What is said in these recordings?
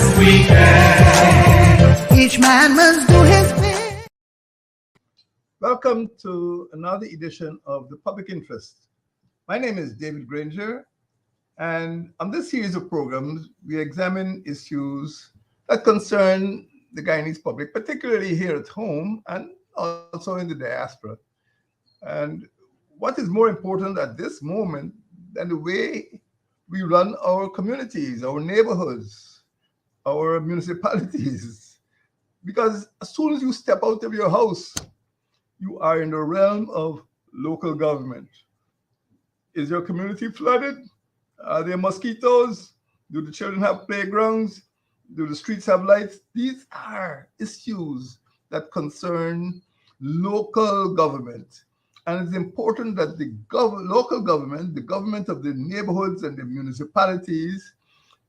best we can. Each man must do his bit. Welcome to another edition of The Public Interest. My name is David Granger, and on this series of programs, we examine issues that concern the Guyanese public, particularly here at home and also in the diaspora. And what is more important at this moment than the way we run our communities, our neighborhoods, our municipalities? Because as soon as you step out of your house, you are in the realm of local government. Is your community flooded? Are there mosquitoes? Do the children have playgrounds? Do the streets have lights? These are issues that concern local government. And it's important that the local government, the government of the neighborhoods and the municipalities,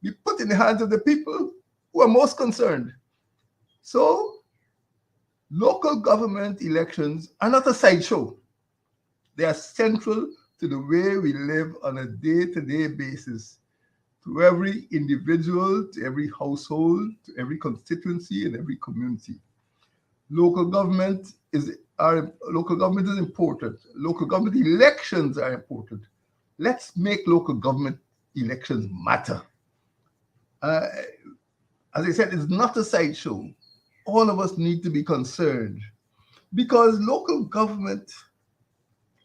be put in the hands of the people who are most concerned. So, local government elections are not a sideshow. They are central to the way we live on a day-to-day basis, to every individual, to every household, to every constituency and every community. Local government is important. Local government elections are important. Let's make local government elections matter. As I said, it's not a sideshow. All of us need to be concerned because local government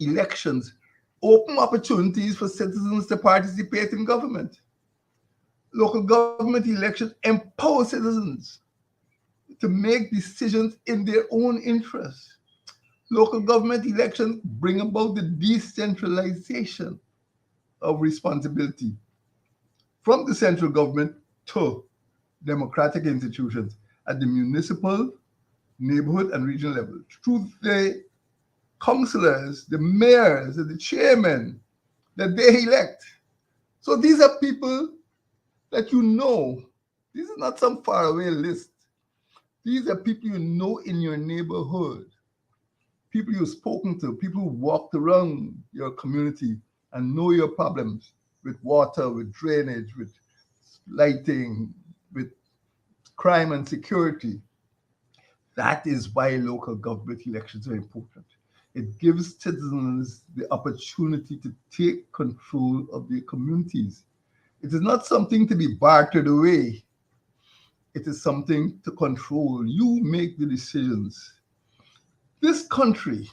elections open opportunities for citizens to participate in government. Local government elections empower citizens to make decisions in their own interest. Local government elections bring about the decentralization of responsibility from the central government to democratic institutions at the municipal, neighborhood, and regional level through the councillors, the mayors, and the chairmen that they elect. So these are people that you know. This is not some faraway list. These are people you know in your neighborhood, people you've spoken to, people who walked around your community and know your problems with water, with drainage, with lighting, with crime and security. That is why local government elections are important. It gives citizens the opportunity to take control of their communities. It is not something to be bartered away. It is something to control. You make the decisions. This country,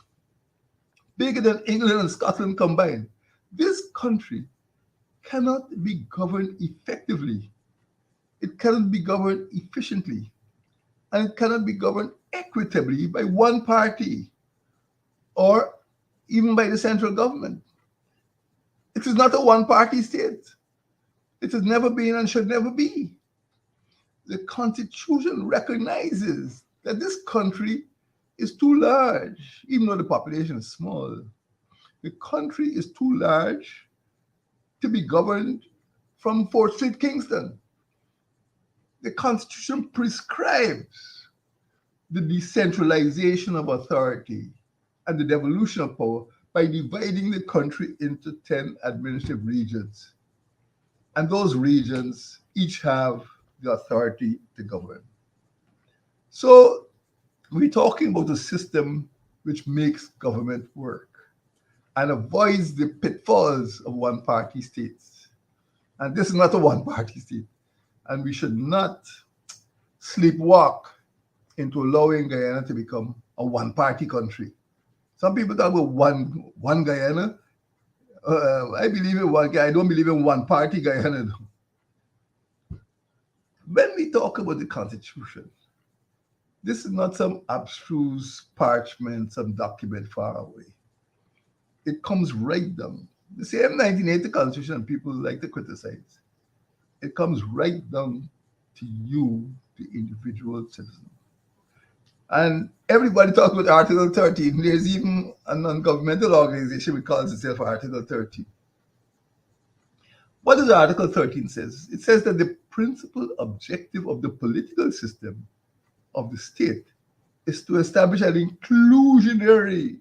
bigger than England and Scotland combined, this country cannot be governed effectively. It cannot be governed efficiently. And it cannot be governed equitably by one party or even by the central government. It is not a one-party state. It has never been and should never be. The Constitution recognizes that this country is too large, even though the population is small. The country is too large to be governed from Fort Street, Kingston. The Constitution prescribes the decentralization of authority and the devolution of power by dividing the country into 10 administrative regions. And those regions each have the authority to govern. So we're talking about a system which makes government work and avoids the pitfalls of one-party states. And this is not a one-party state. And we should not sleepwalk into allowing Guyana to become a one-party country. Some people talk about one Guyana. I believe in one Guyana. I don't believe in one-party Guyana. When we talk about the Constitution, this is not some abstruse parchment, some document far away. It comes right down. The same 1980 Constitution people like to criticize. It comes right down to you, the individual citizen. And everybody talks about Article 13. There's even a non-governmental organization which calls itself Article 13. What does Article 13 says? It says that the principal objective of the political system of the state is to establish an inclusionary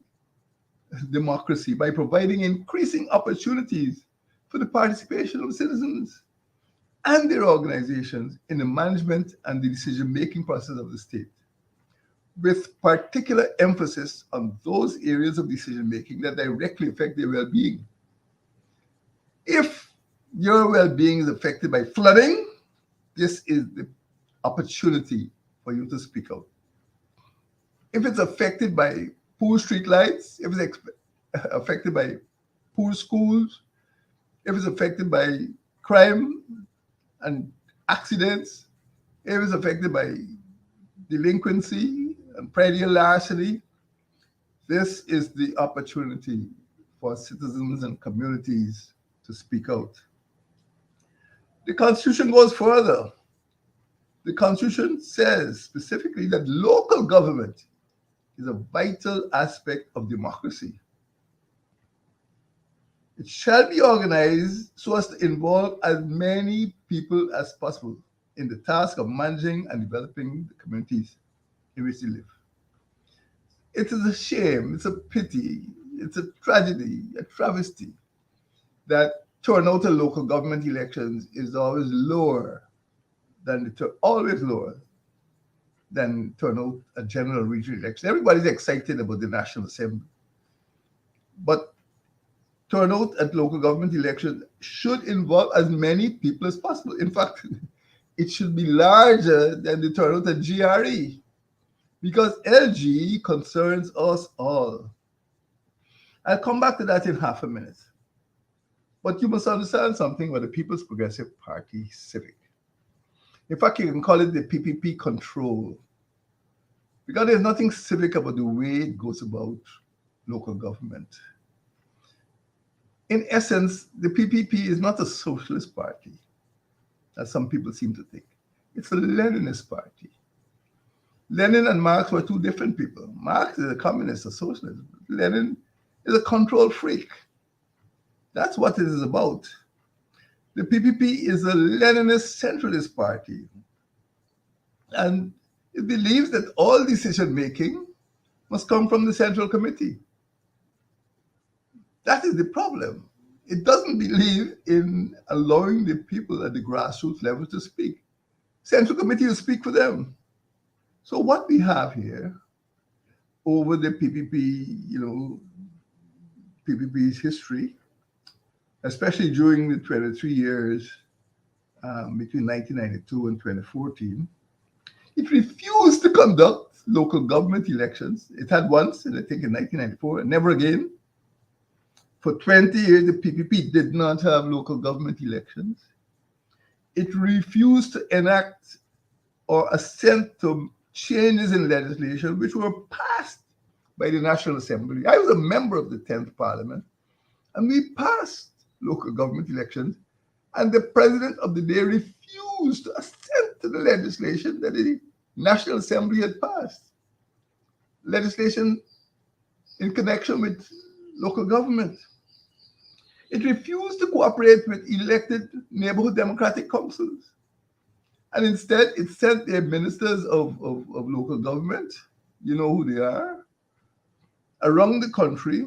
democracy by providing increasing opportunities for the participation of citizens. and their organizations in the management and the decision-making process of the state, with particular emphasis on those areas of decision-making that directly affect their well-being. If your well-being is affected by flooding, this is the opportunity for you to speak out. If it's affected by poor street lights, if it's affected by poor schools, if it's affected by crime and accidents, if it's affected by delinquency and petty larceny, this is the opportunity for citizens and communities to speak out. The Constitution goes further. The Constitution says specifically that local government is a vital aspect of democracy. It shall be organized so as to involve as many people as possible in the task of managing and developing the communities in which they live. It is a shame, it's a pity, it's a tragedy, a travesty that turnout in local government elections is always lower always lower than turnout at general regional elections. Everybody's excited about the National Assembly, but turnout at local government elections should involve as many people as possible. In fact, it should be larger than the turnout at GRE because LG concerns us all. I'll come back to that in half a minute. But you must understand something about the People's Progressive Party civic. In fact, you can call it the PPP control, because there's nothing civic about the way it goes about local government. In essence, the PPP is not a socialist party, as some people seem to think. It's a Leninist party. Lenin and Marx were two different people. Marx is a communist, a socialist. Lenin is a control freak. That's what it is about. The PPP is a Leninist centralist party, and it believes that all decision-making must come from the Central Committee. That is the problem. It doesn't believe in allowing the people at the grassroots level to speak. Central Committee will speak for them. So what we have here over the PPP, PPP's history, especially during the 23 years between 1992 and 2014, it refused to conduct local government elections. It had once, and I think in 1994, and never again. For 20 years, the PPP did not have local government elections. It refused to enact or assent to changes in legislation which were passed by the National Assembly. I was a member of the 10th Parliament, and we passed local government elections, and the president of the day refused to assent to the legislation that the National Assembly had passed. Legislation in connection with local government. It refused to cooperate with elected neighborhood democratic councils. And instead, it sent their ministers of local government, you know who they are, around the country,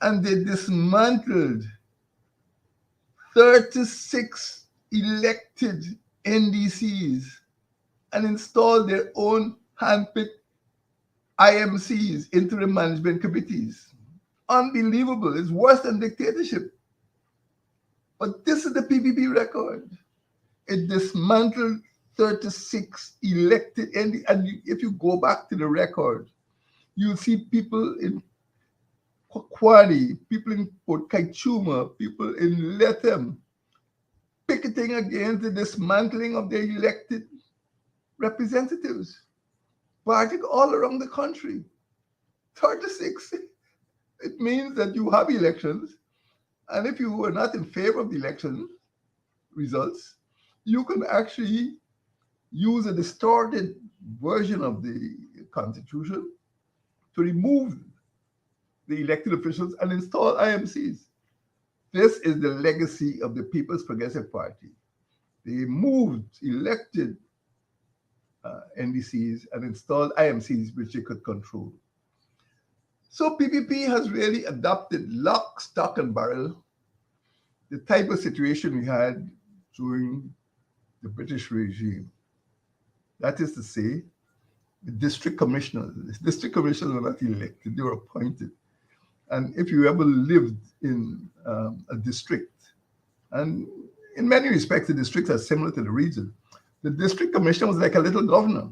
and they dismantled 36 elected NDCs and installed their own handpicked IMCs, interim management committees. Unbelievable. It's worse than dictatorship. But this is the PPP record. It dismantled 36 elected, and if you go back to the record, you'll see people in Kwani, people in Port Kaituma, people in Lethem, picketing against the dismantling of their elected representatives, partying all around the country. 36. It means that you have elections, and if you were not in favor of the election results, you can actually use a distorted version of the Constitution to remove the elected officials and install IMCs. This is the legacy of the People's Progressive Party. They moved elected NDCs and installed IMCs, which they could control. So PPP has really adopted lock, stock, and barrel the type of situation we had during the British regime. That is to say, the district commissioners were not elected, they were appointed. And if you ever lived in a district, and in many respects, the districts are similar to the region, the district commissioner was like a little governor.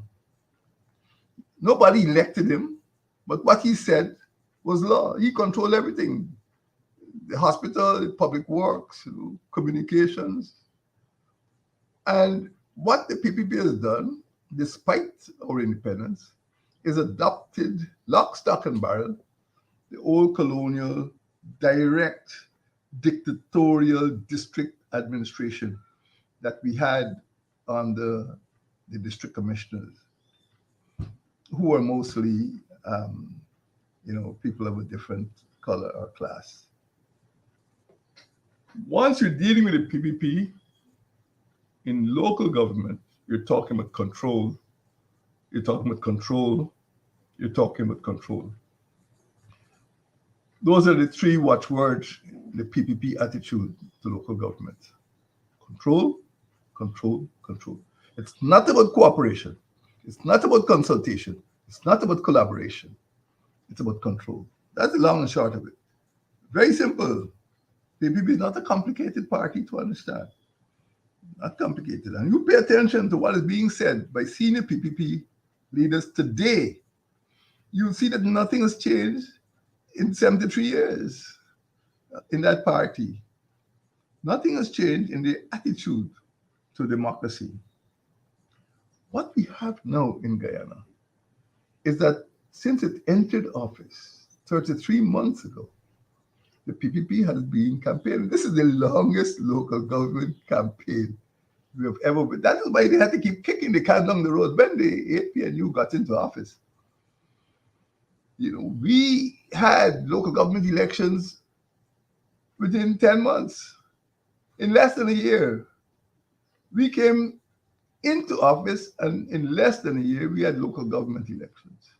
Nobody elected him, but what he said was law. He controlled everything. The hospital, the public works, communications. And what the PPP has done, despite our independence, is adopted lock, stock, and barrel the old colonial, direct, dictatorial district administration that we had under the district commissioners, who are mostly, people of a different color or class. Once you're dealing with a PPP in local government, you're talking about control. You're talking about control. You're talking about control. Those are the three watchwords in the PPP attitude to local government. Control, control, control. It's not about cooperation. It's not about consultation. It's not about collaboration. It's about control. That's the long and short of it. Very simple. PPP is not a complicated party to understand. Not complicated. And you pay attention to what is being said by senior PPP leaders today. You'll see that nothing has changed in 73 years in that party. Nothing has changed in the attitude to democracy. What we have now in Guyana is that since it entered office 33 months ago, the PPP has been campaigning. This is the longest local government campaign we have ever been. That is why they had to keep kicking the can down the road when the APNU got into office. We had local government elections within 10 months. In less than a year, we came into office, and in less than a year, we had local government elections.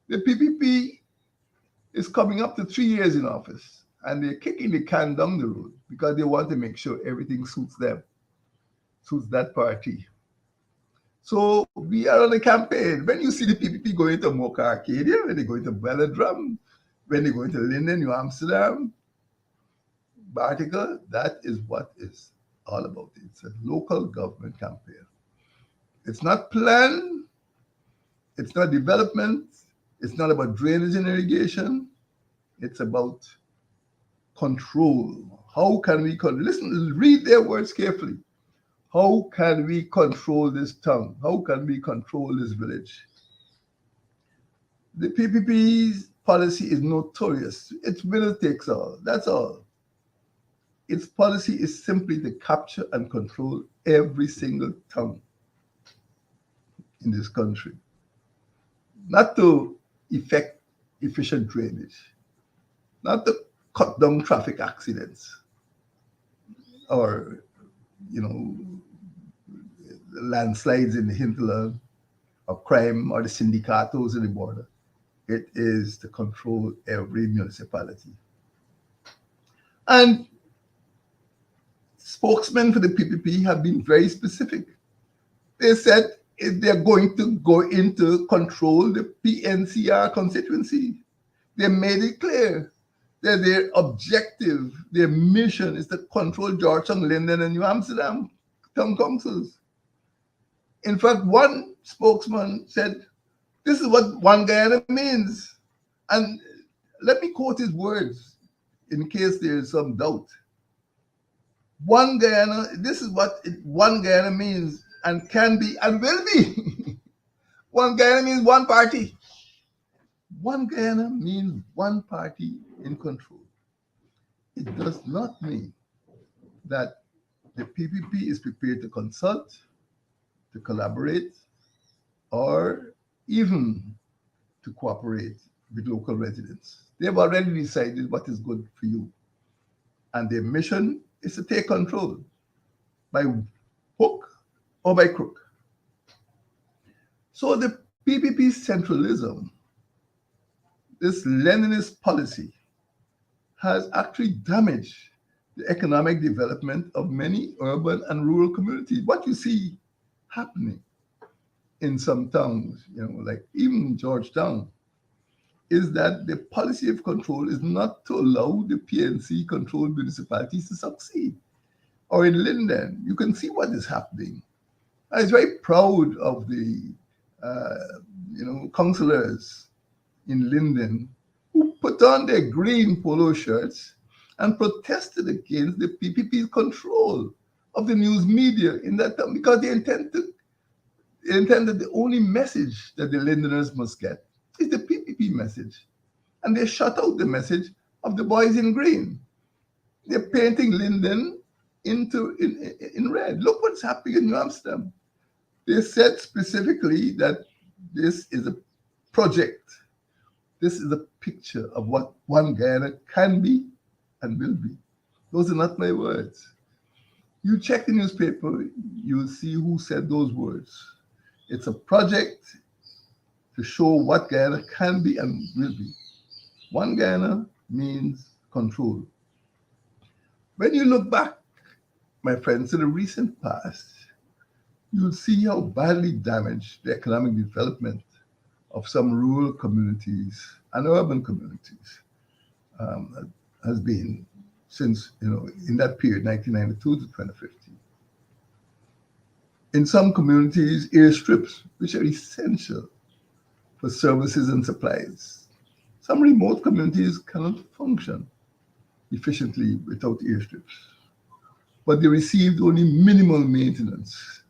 The PPP is coming up to 3 years in office, and they're kicking the can down the road because they want to make sure everything suits them, suits that party. So we are on a campaign. When you see the PPP going to Mocha Arcadia, when they go into Belladrum, when they go into Linden, New Amsterdam, Bartica, that is what it's all about. It's a local government campaign. It's not planned. It's not development. It's not about drainage and irrigation. It's about control. How can we listen, read their words carefully. How can we control this town? How can we control this village? The PPP's policy is notorious. It's winner takes all. That's all. Its policy is simply to capture and control every single town in this country. Not to effect efficient drainage, not to cut down traffic accidents or, landslides in the hinterland or crime or the syndicatos in the border. It is to control every municipality. And spokesmen for the PPP have been very specific. They said if they're going to go into control the PNCR constituency, they made it clear that their objective, their mission is to control Georgetown, Linden, and New Amsterdam town councils. In fact, one spokesman said, this is what One Guyana means. And let me quote his words in case there is some doubt. One Guyana, this is what One Guyana means and can be and will be. One Guyana means one party. One Guyana means one party in control. It does not mean that the PPP is prepared to consult, to collaborate, or even to cooperate with local residents. They have already decided what is good for you. And their mission is to take control by hook or by crook. So the PPP centralism, this Leninist policy, has actually damaged the economic development of many urban and rural communities. What you see happening in some towns, like even Georgetown, is that the policy of control is not to allow the PNC controlled municipalities to succeed. Or in Linden, you can see what is happening. I was very proud of the, councillors in Linden who put on their green polo shirts and protested against the PPP's control of the news media in that town because they intended the only message that the Lindeners must get is the PPP message. And they shut out the message of the boys in green. They're painting Linden in red. Look what's happening in New Amsterdam. They said specifically that this is a project. This is a picture of what one Guyana can be and will be. Those are not my words. You check the newspaper, you'll see who said those words. It's a project to show what Guyana can be and will be. One Guyana means control. When you look back, my friends, to the recent past, you'll see how badly damaged the economic development of some rural communities and urban communities has been since, in that period, 1992 to 2015. In some communities, airstrips, which are essential for services and supplies. Some remote communities cannot function efficiently without airstrips, but they received only minimal maintenance.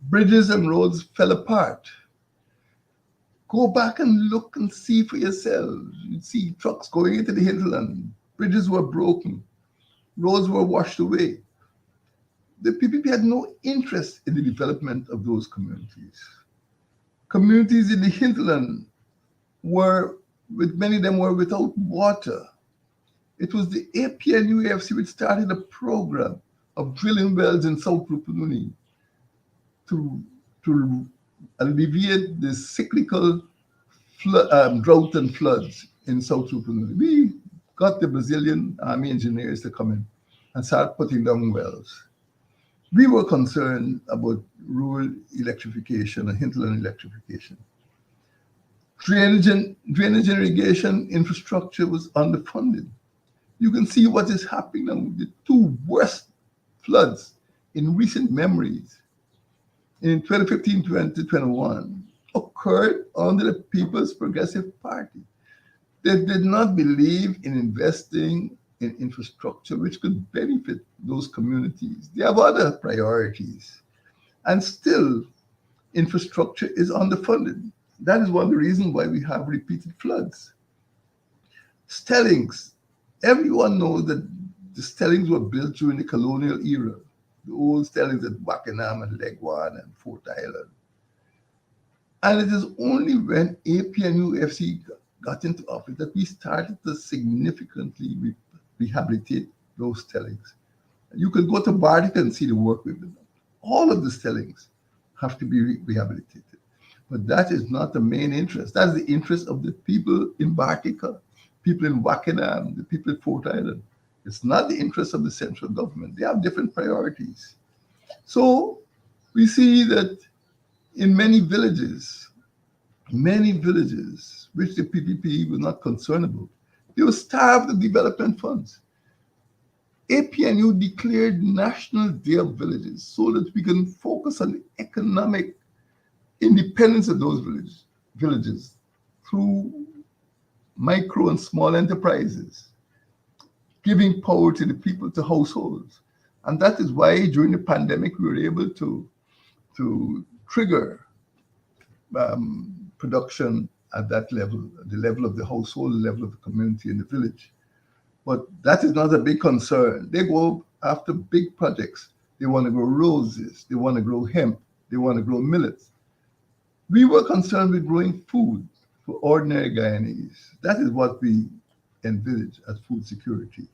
Bridges and roads fell apart. Go back and look and see for yourselves. You'd see trucks going into the hinterland. Bridges were broken. Roads were washed away. The PPP had no interest in the development of those communities. Communities in the hinterland many of them were without water. It was the APNUFC which started a program of drilling wells in South Rupununi to alleviate the cyclical drought and floods in South Rupununi. We got the Brazilian army engineers to come in and start putting down wells. We were concerned about rural electrification and hinterland electrification. Drainage and irrigation infrastructure was underfunded. You can see what is happening now. The two worst floods in recent memories in 2015-2021 occurred under the People's Progressive Party. They did not believe in investing in infrastructure which could benefit those communities. They have other priorities. And still, infrastructure is underfunded. That is one of the reasons why we have repeated floods. Stellings. Everyone knows that the stellings were built during the colonial era. The old stellings at Wackenham and Legwan and Fort Island. And it is only when APNUFC got into office that we started to significantly rehabilitate those stellings. You can go to Bartica and see the work we've done. All of the stellings have to be rehabilitated. But that is not the main interest. That's the interest of the people in Bartica, people in Wackenham, the people at Fort Island. It's not the interest of the central government. They have different priorities. So we see that in many villages, which the PPP was not concerned about, they were starved of development funds. APNU declared National Day of Villages so that we can focus on the economic independence of those villages through micro and small enterprises, giving power to the people, to households. And that is why during the pandemic, we were able to trigger production at that level, the level of the household, the level of the community in the village. But that is not a big concern. They go after big projects. They want to grow roses. They want to grow hemp. They want to grow millets. We were concerned with growing food for ordinary Guyanese. That is what we envisage as food security.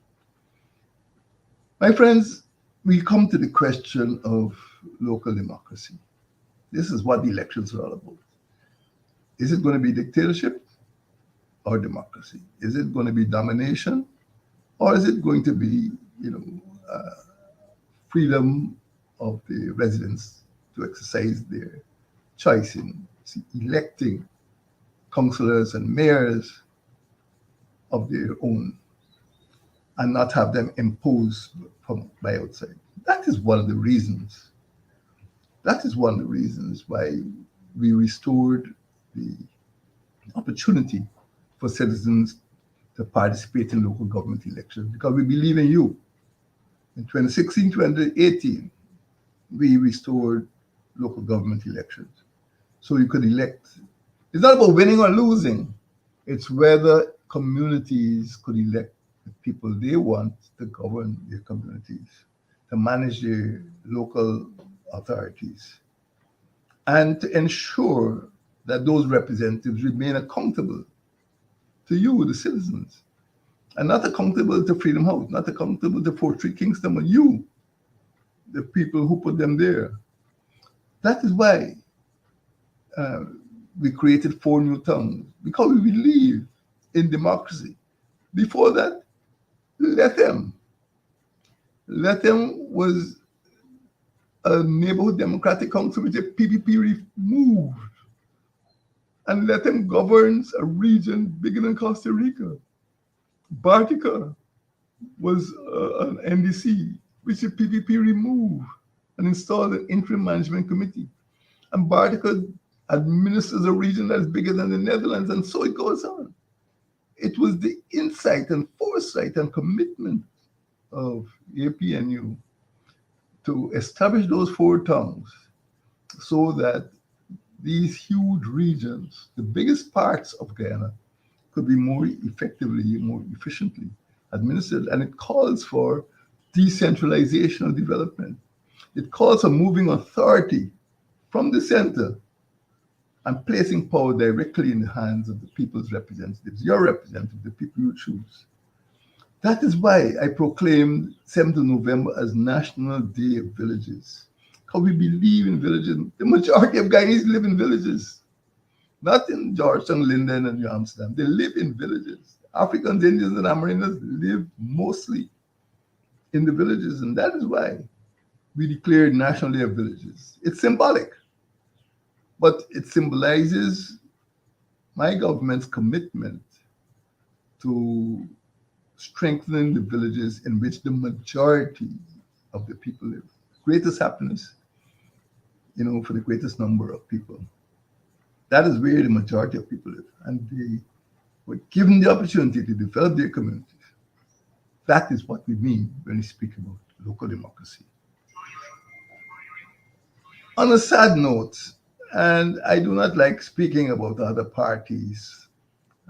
My friends, we come to the question of local democracy. This is what the elections are all about. Is it going to be dictatorship or democracy? Is it going to be domination or is it going to be you know, freedom of the residents to exercise their choice in electing councillors and mayors of their own and not have them imposed from by outside. That is one of the reasons. That is one of the reasons why we restored the opportunity for citizens to participate in local government elections because we believe in you. In 2016, 2018, we restored local government elections. So you could elect. It's not about winning or losing. It's whether communities could elect the people they want to govern their communities, to manage their local authorities, and to ensure that those representatives remain accountable to you, the citizens, and not accountable to Freedom House, not accountable to Fort Street Kingston, but you, the people who put them there. That is why we created 4 new towns, because we believe in democracy. Before that, let them. Let them was a neighborhood democratic council which the PPP removed, and let them governs a region bigger than Costa Rica. Bartica was an NDC which the PPP removed and installed an interim management committee. And Bartica administers a region that is bigger than the Netherlands, and so it goes on. It was the insight and foresight and commitment of APNU to establish those 4 towns so that these huge regions, the biggest parts of Guyana, could be more effectively, more efficiently administered. And it calls for decentralization of development. It calls for moving authority from the center and placing power directly in the hands of the people's representatives, your representatives, the people you choose. That is why I proclaimed 7th of November as National Day of Villages, because we believe in villages. The majority of Guyanese live in villages, not in Georgetown, Linden, and New Amsterdam. They live in villages. Africans, Indians, and Amerindians live mostly in the villages, and that is why we declared National Day of Villages. It's symbolic, but it symbolizes my government's commitment to strengthening the villages in which the majority of the people live. Greatest happiness, for the greatest number of people. That is where the majority of people live. And they were given the opportunity to develop their communities. That is what we mean when we speak about local democracy. On a sad note, and I do not like speaking about other parties,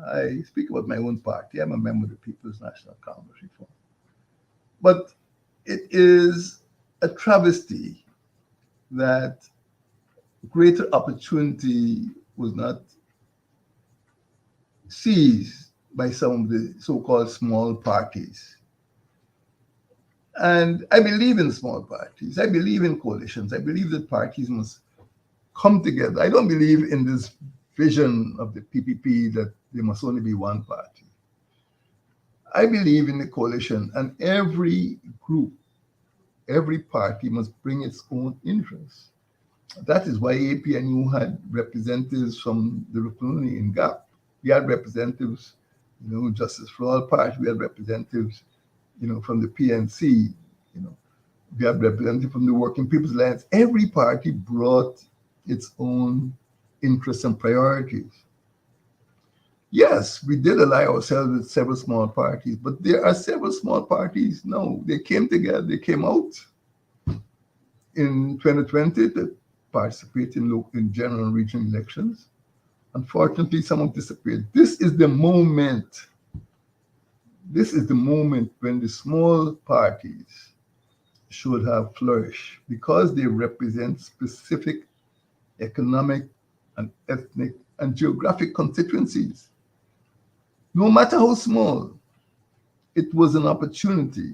I speak about my own party. I'm a member of the People's National Congress Reform. But it is a travesty that greater opportunity was not seized by some of the so-called small parties. And I believe in small parties. I believe in coalitions. I believe that parties must come together. I don't believe in this vision of the PPP that there must only be one party. I believe in the coalition, and every group, every party must bring its own interests. That is why APNU had representatives from the Rukuni in GAP. We had representatives, Justice for All Party. We had representatives, from the PNC. We had representatives from the Working People's Alliance. Every party brought its own interests and priorities. Yes, we did ally ourselves with several small parties, but there are several small parties. No, they came together. They came out in 2020 to participate in general and regional elections. Unfortunately, some have disappeared. This is the moment. This is the moment when the small parties should have flourished because they represent specific economic and ethnic and geographic constituencies. No matter how small, it was an opportunity.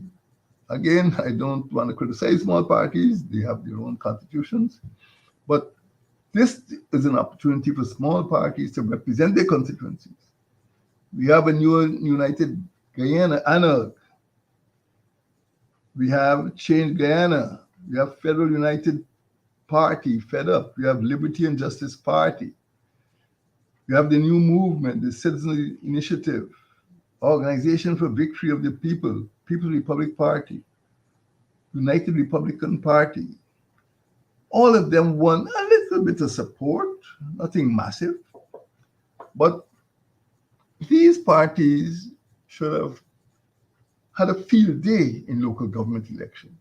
Again, I don't want to criticize small parties. They have their own constitutions. But this is an opportunity for small parties to represent their constituencies. We have a new United Guyana analog We have Change Guyana. We have Federal United Party, Fed Up. We have Liberty and Justice Party. We have the new movement, the Citizen Initiative, Organization for Victory of the People, People's Republic Party, United Republican Party. All of them won a little bit of support, nothing massive. But these parties should have had a field day in local government elections.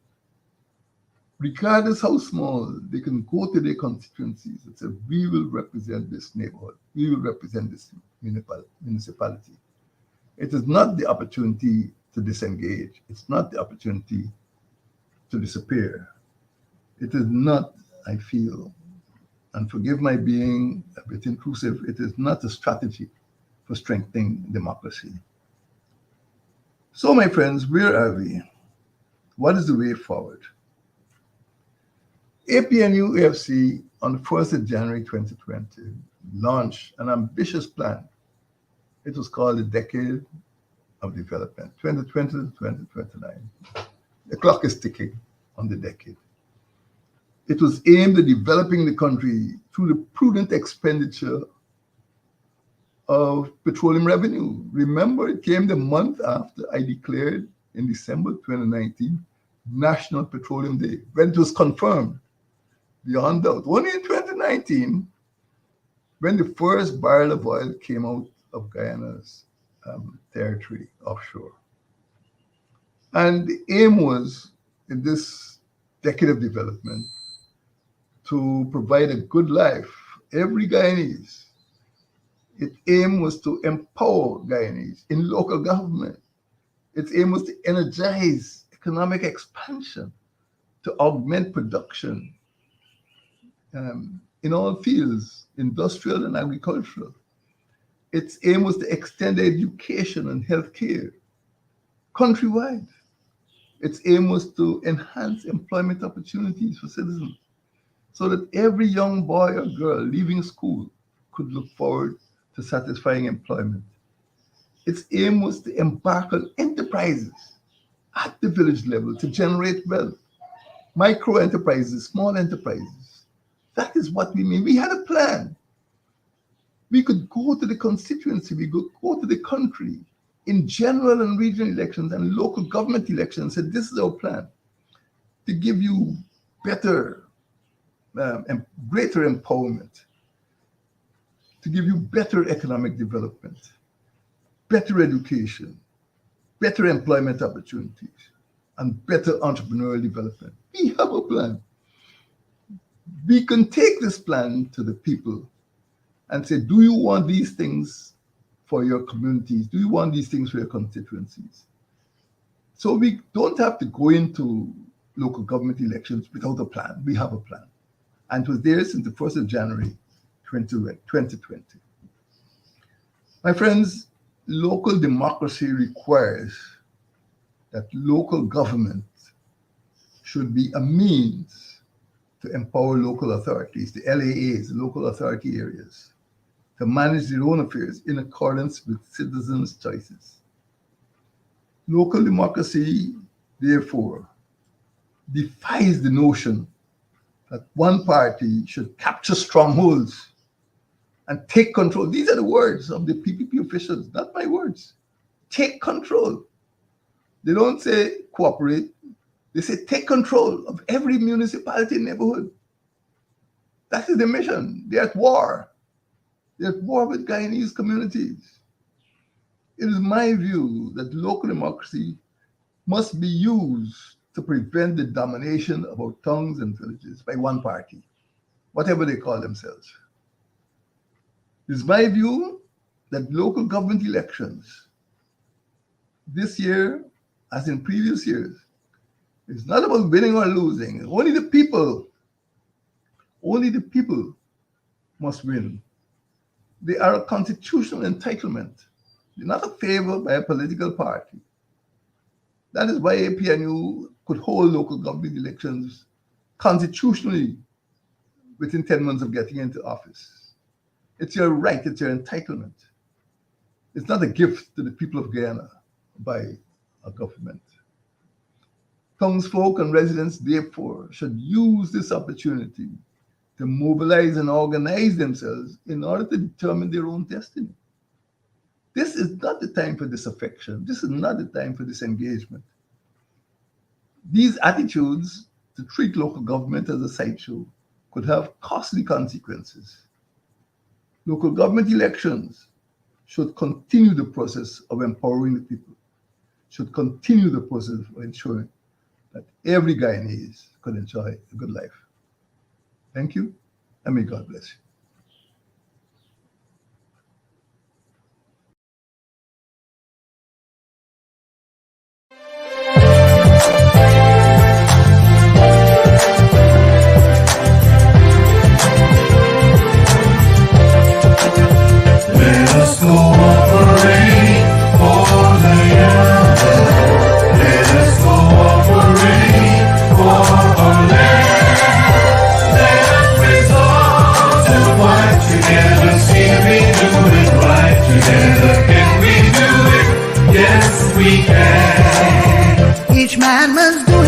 Regardless how small, they can go to their constituencies and say, we will represent this neighborhood, we will represent this municipality. It is not the opportunity to disengage. It's not the opportunity to disappear. It is not, I feel, and forgive my being a bit intrusive, it is not a strategy for strengthening democracy. So, my friends, where are we? What is the way forward? APNU AFC on the 1st of January 2020 launched an ambitious plan. It was called the Decade of Development, 2020 to 2029. The clock is ticking on the decade. It was aimed at developing the country through the prudent expenditure of petroleum revenue. Remember, it came the month after I declared in December 2019 National Petroleum Day, when it was confirmed beyond doubt. Only in 2019, when the first barrel of oil came out of Guyana's territory offshore. And the aim was, in this decade of development, to provide a good life. Every Guyanese. Its aim was to empower Guyanese in local government. Its aim was to energize economic expansion, to augment production in all fields, industrial and agricultural. Its aim was to extend education and healthcare countrywide. Its aim was to enhance employment opportunities for citizens so that every young boy or girl leaving school could look forward to satisfying employment. Its aim was to embark on enterprises at the village level to generate wealth, micro enterprises, small enterprises. That is what we mean. We had a plan. We could go to the constituency, we could go to the country in general and regional elections and local government elections and say, this is our plan to give you better and greater empowerment, to give you better economic development, better education, better employment opportunities, and better entrepreneurial development. We have a plan. We can take this plan to the people and say, do you want these things for your communities? Do you want these things for your constituencies? So we don't have to go into local government elections without a plan. We have a plan. And it was there since the 1st of January 2020. My friends, local democracy requires that local government should be a means to empower local authorities, the LAAs, the local authority areas, to manage their own affairs in accordance with citizens' choices. Local democracy, therefore, defies the notion that one party should capture strongholds and take control. These are the words of the PPP officials, not my words. Take control. They don't say cooperate. They say take control of every municipality and neighborhood. That is the mission. They're at war. They're at war with Guyanese communities. It is my view that local democracy must be used to prevent the domination of our towns and villages by one party, whatever they call themselves. It is my view that local government elections this year, as in previous years, is not about winning or losing. Only the people must win. They are a constitutional entitlement. They're not a favor by a political party. That is why APNU could hold local government elections constitutionally within 10 months of getting into office. It's your right, it's your entitlement. It's not a gift to the people of Guyana by a government. Townsfolk and residents, therefore, should use this opportunity to mobilize and organize themselves in order to determine their own destiny. This is not the time for disaffection. This is not the time for disengagement. These attitudes to treat local government as a sideshow could have costly consequences. Local government elections should continue the process of empowering the people, should continue the process of ensuring that every Guyanese could enjoy a good life. Thank you, and may God bless you. Let us cooperate for the younger. Let us cooperate for our land. Let us resolve to fight together. See we do it right together. Can we do it? Yes, we can. Each man must do